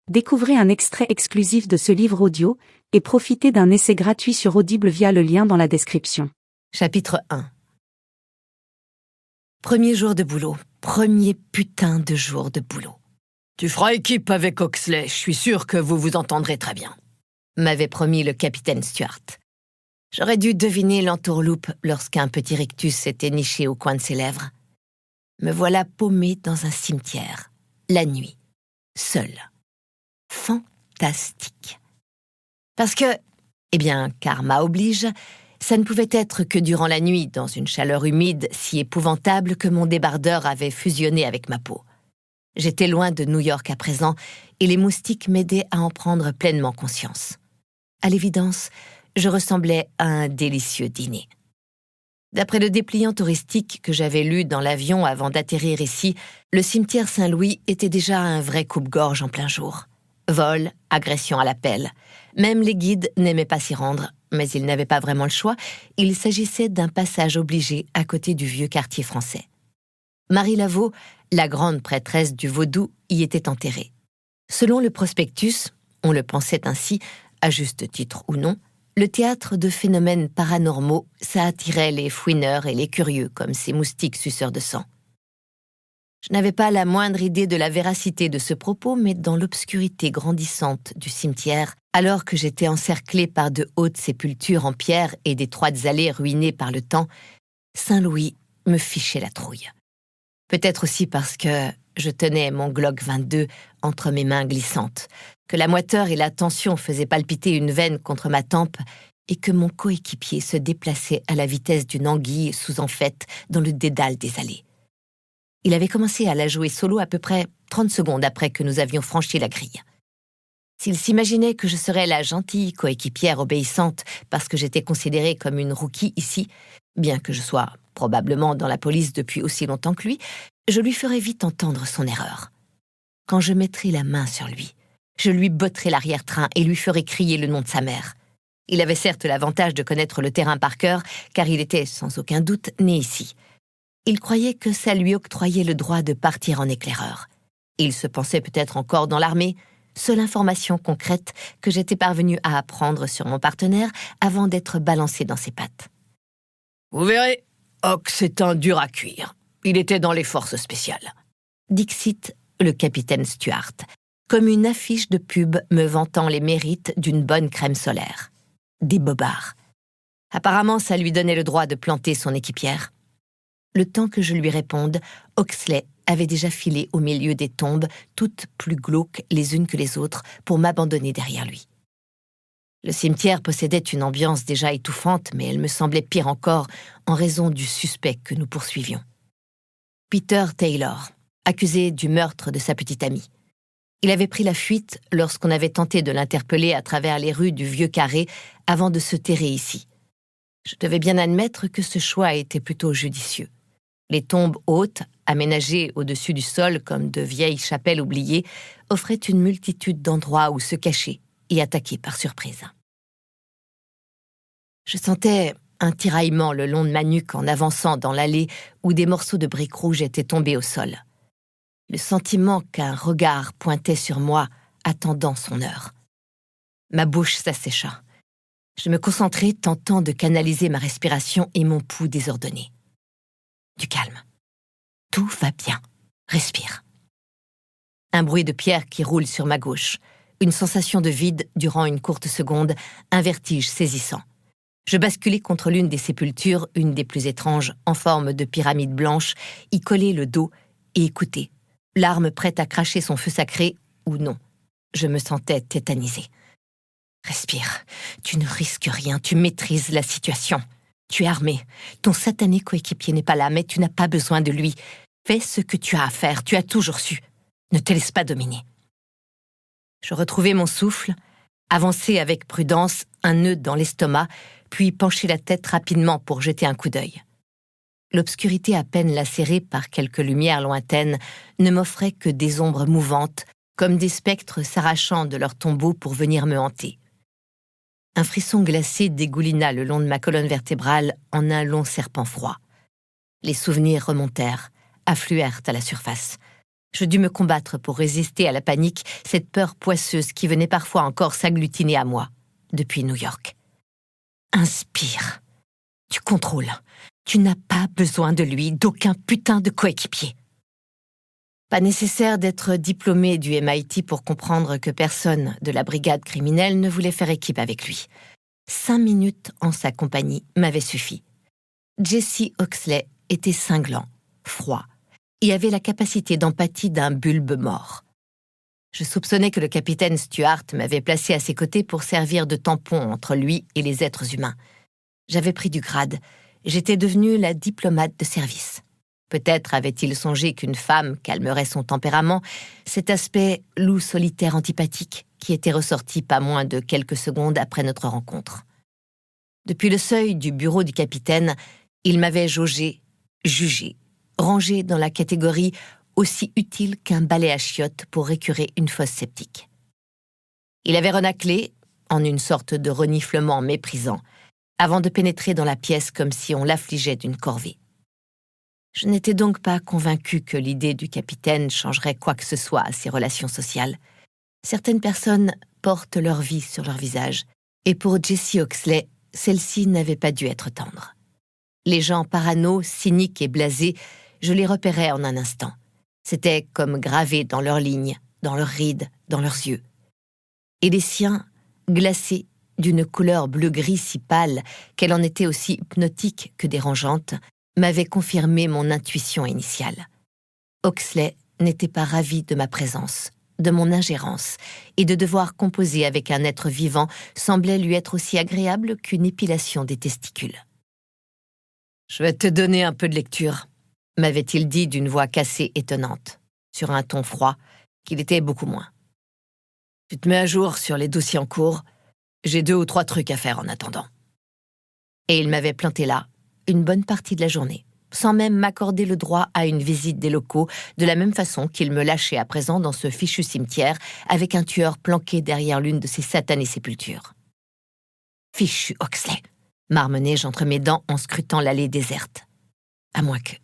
Découvrez un extrait exclusif de ce livre audio et profitez d'un essai gratuit sur Audible via le lien dans la description. Chapitre 1. Premier jour de boulot. Premier putain de jour de boulot. Tu feras équipe avec Oxley, je suis sûr que vous vous entendrez très bien, m'avait promis le capitaine Stuart. J'aurais dû deviner l'entourloupe lorsqu'un petit rictus s'était niché au coin de ses lèvres. Me voilà paumé dans un cimetière, la nuit, seul. Fantastique. Parce que, karma oblige, ça ne pouvait être que durant la nuit, dans une chaleur humide si épouvantable que mon débardeur avait fusionné avec ma peau. J'étais loin de New York à présent, et les moustiques m'aidaient à en prendre pleinement conscience. À l'évidence, je ressemblais à un délicieux dîner. D'après le dépliant touristique que j'avais lu dans l'avion avant d'atterrir ici, le cimetière Saint-Louis était déjà un vrai coupe-gorge en plein jour. Vol, agression à la pelle. Même les guides n'aimaient pas s'y rendre, mais ils n'avaient pas vraiment le choix. Il s'agissait d'un passage obligé à côté du vieux quartier français. Marie Laveau, la grande prêtresse du vaudou, y était enterrée. Selon le prospectus, on le pensait ainsi, à juste titre ou non, le théâtre de phénomènes paranormaux, ça attirait les fouineurs et les curieux, comme ces moustiques suceurs de sang. Je n'avais pas la moindre idée de la véracité de ce propos, mais dans l'obscurité grandissante du cimetière, alors que j'étais encerclé par de hautes sépultures en pierre et d'étroites allées ruinées par le temps, Saint-Louis me fichait la trouille. Peut-être aussi parce que je tenais mon Glock 22 entre mes mains glissantes, que la moiteur et la tension faisaient palpiter une veine contre ma tempe et que mon coéquipier se déplaçait à la vitesse d'une anguille sous-en-fête dans le dédale des allées. Il avait commencé à la jouer solo à peu près 30 secondes après que nous avions franchi la grille. S'il s'imaginait que je serais la gentille coéquipière obéissante parce que j'étais considérée comme une rookie ici, bien que je sois probablement dans la police depuis aussi longtemps que lui, je lui ferais vite entendre son erreur. Quand je mettrai la main sur lui, je lui botterai l'arrière-train et lui ferai crier le nom de sa mère. Il avait certes l'avantage de connaître le terrain par cœur, car il était, sans aucun doute, né ici. Il croyait que ça lui octroyait le droit de partir en éclaireur. Il se pensait peut-être encore dans l'armée, seule information concrète que j'étais parvenue à apprendre sur mon partenaire avant d'être balancé dans ses pattes. Vous verrez, Ox est un dur à cuire. Il était dans les forces spéciales. Dixit le capitaine Stuart, comme une affiche de pub me vantant les mérites d'une bonne crème solaire. Des bobards. Apparemment, ça lui donnait le droit de planter son équipière. Le temps que je lui réponde, Oxley avait déjà filé au milieu des tombes, toutes plus glauques les unes que les autres, pour m'abandonner derrière lui. Le cimetière possédait une ambiance déjà étouffante, mais elle me semblait pire encore en raison du suspect que nous poursuivions. Peter Taylor, accusé du meurtre de sa petite amie. Il avait pris la fuite lorsqu'on avait tenté de l'interpeller à travers les rues du Vieux Carré avant de se terrer ici. Je devais bien admettre que ce choix était plutôt judicieux. Les tombes hautes, aménagées au-dessus du sol comme de vieilles chapelles oubliées, offraient une multitude d'endroits où se cacher et attaquer par surprise. Je sentais un tiraillement le long de ma nuque en avançant dans l'allée où des morceaux de briques rouges étaient tombés au sol. Le sentiment qu'un regard pointait sur moi, attendant son heure. Ma bouche s'assécha. Je me concentrai, tentant de canaliser ma respiration et mon pouls désordonné. Du calme. Tout va bien. Respire. Un bruit de pierre qui roule sur ma gauche. Une sensation de vide durant une courte seconde, un vertige saisissant. Je basculai contre l'une des sépultures, une des plus étranges, en forme de pyramide blanche, y collai le dos et écoutai. L'arme prête à cracher son feu sacré, ou non. Je me sentais tétanisé. Respire. Tu ne risques rien, tu maîtrises la situation. Tu es armé. Ton satané coéquipier n'est pas là, mais tu n'as pas besoin de lui. Fais ce que tu as à faire, tu as toujours su. Ne te laisse pas dominer. Je retrouvai mon souffle, avançai avec prudence, un nœud dans l'estomac, puis penchai la tête rapidement pour jeter un coup d'œil. L'obscurité à peine lacérée par quelques lumières lointaines ne m'offrait que des ombres mouvantes, comme des spectres s'arrachant de leur tombeau pour venir me hanter. Un frisson glacé dégoulina le long de ma colonne vertébrale en un long serpent froid. Les souvenirs remontèrent, affluèrent à la surface. Je dus me combattre pour résister à la panique, cette peur poisseuse qui venait parfois encore s'agglutiner à moi, depuis New York. Inspire. Tu contrôles. Tu n'as pas besoin de lui, d'aucun putain de coéquipier. Pas nécessaire d'être diplômé du MIT pour comprendre que personne de la brigade criminelle ne voulait faire équipe avec lui. 5 minutes en sa compagnie m'avaient suffi. Jesse Oxley était cinglant, froid, et avait la capacité d'empathie d'un bulbe mort. Je soupçonnais que le capitaine Stuart m'avait placé à ses côtés pour servir de tampon entre lui et les êtres humains. J'avais pris du grade, j'étais devenue la diplomate de service. Peut-être avait-il songé qu'une femme calmerait son tempérament, cet aspect loup solitaire antipathique qui était ressorti pas moins de quelques secondes après notre rencontre. Depuis le seuil du bureau du capitaine, il m'avait jaugé, jugé, rangé dans la catégorie aussi utile qu'un balai à chiottes pour récurer une fosse septique. Il avait renâclé, en une sorte de reniflement méprisant, avant de pénétrer dans la pièce comme si on l'affligeait d'une corvée. Je n'étais donc pas convaincue que l'idée du capitaine changerait quoi que ce soit à ses relations sociales. Certaines personnes portent leur vie sur leur visage, et pour Jesse Oxley, celle-ci n'avait pas dû être tendre. Les gens parano, cyniques et blasés, je les repérais en un instant. C'était comme gravé dans leurs lignes, dans leurs rides, dans leurs yeux. Et les siens, glacés, d'une couleur bleu-gris si pâle qu'elle en était aussi hypnotique que dérangeante, m'avait confirmé mon intuition initiale. Oxley n'était pas ravi de ma présence, de mon ingérence, et de devoir composer avec un être vivant semblait lui être aussi agréable qu'une épilation des testicules. « Je vais te donner un peu de lecture », m'avait-il dit d'une voix cassée étonnante, sur un ton froid, qu'il était beaucoup moins. « Tu te mets à jour sur les dossiers en cours, j'ai 2 ou 3 trucs à faire en attendant. » Et il m'avait planté là, une bonne partie de la journée, sans même m'accorder le droit à une visite des locaux, de la même façon qu'il me lâchait à présent dans ce fichu cimetière, avec un tueur planqué derrière l'une de ces satanées sépultures. « Fichu Oxley !» marmonnai-je entre mes dents en scrutant l'allée déserte. À moins que...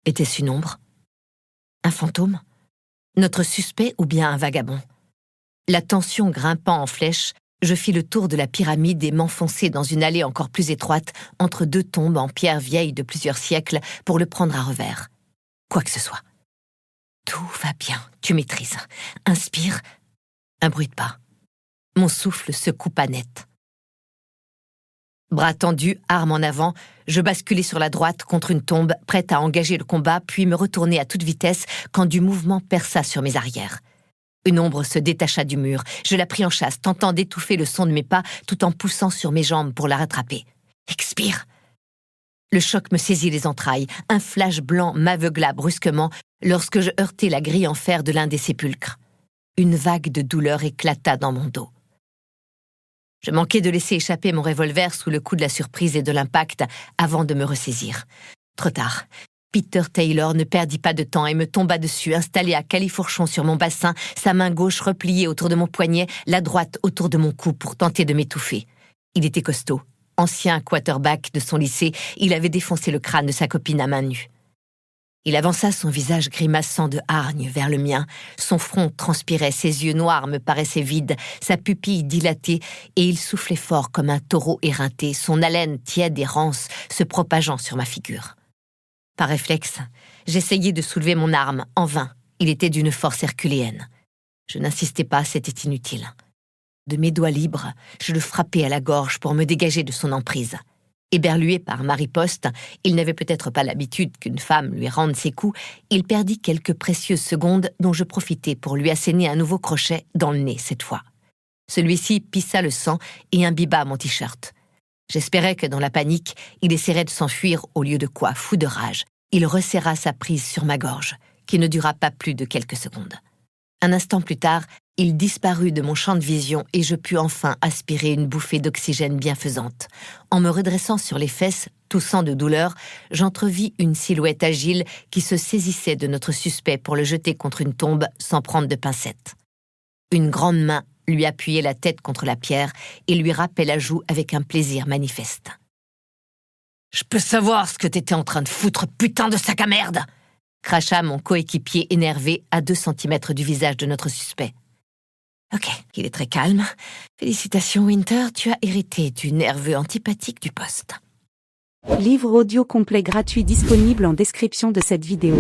Était-ce une ombre? Un fantôme? Notre suspect ou bien un vagabond? La tension grimpant en flèche, je fis le tour de la pyramide et m'enfonçai dans une allée encore plus étroite entre 2 tombes en pierre vieille de plusieurs siècles pour le prendre à revers. Quoi que ce soit. Tout va bien, tu maîtrises. Inspire. Un bruit de pas. Mon souffle se coupa net. Bras tendus, arme en avant, je basculai sur la droite contre une tombe, prête à engager le combat, puis me retournai à toute vitesse quand du mouvement perça sur mes arrières. Une ombre se détacha du mur. Je la pris en chasse, tentant d'étouffer le son de mes pas, tout en poussant sur mes jambes pour la rattraper. Expire! Le choc me saisit les entrailles. Un flash blanc m'aveugla brusquement lorsque je heurtai la grille en fer de l'un des sépulcres. Une vague de douleur éclata dans mon dos. Je manquais de laisser échapper mon revolver sous le coup de la surprise et de l'impact avant de me ressaisir. Trop tard. Peter Taylor ne perdit pas de temps et me tomba dessus, installé à califourchon sur mon bassin, sa main gauche repliée autour de mon poignet, la droite autour de mon cou pour tenter de m'étouffer. Il était costaud. Ancien quarterback de son lycée, il avait défoncé le crâne de sa copine à main nue. Il avança son visage grimaçant de hargne vers le mien. Son front transpirait, ses yeux noirs me paraissaient vides, sa pupille dilatée, et il soufflait fort comme un taureau éreinté, son haleine tiède et rance se propageant sur ma figure. Par réflexe, j'essayai de soulever mon arme, en vain. Il était d'une force herculéenne. Je n'insistais pas, c'était inutile. De mes doigts libres, je le frappai à la gorge pour me dégager de son emprise. Éberlué par ma riposte, il n'avait peut-être pas l'habitude qu'une femme lui rende ses coups, il perdit quelques précieuses secondes dont je profitai pour lui asséner un nouveau crochet dans le nez cette fois. Celui-ci pissa le sang et imbiba mon t-shirt. J'espérais que dans la panique, il essaierait de s'enfuir au lieu de quoi, fou de rage. Il resserra sa prise sur ma gorge, qui ne dura pas plus de quelques secondes. Un instant plus tard, il disparut de mon champ de vision et je pus enfin aspirer une bouffée d'oxygène bienfaisante. En me redressant sur les fesses, toussant de douleur, j'entrevis une silhouette agile qui se saisissait de notre suspect pour le jeter contre une tombe sans prendre de pincettes. Une grande main lui appuyait la tête contre la pierre et lui râpait la joue avec un plaisir manifeste. « Je peux savoir ce que t'étais en train de foutre, putain de sac à merde !» cracha mon coéquipier énervé à 2 centimètres du visage de notre suspect. Ok, il est très calme. Félicitations, Winter, tu as hérité du nerveux antipathique du poste. Livre audio complet gratuit disponible en description de cette vidéo.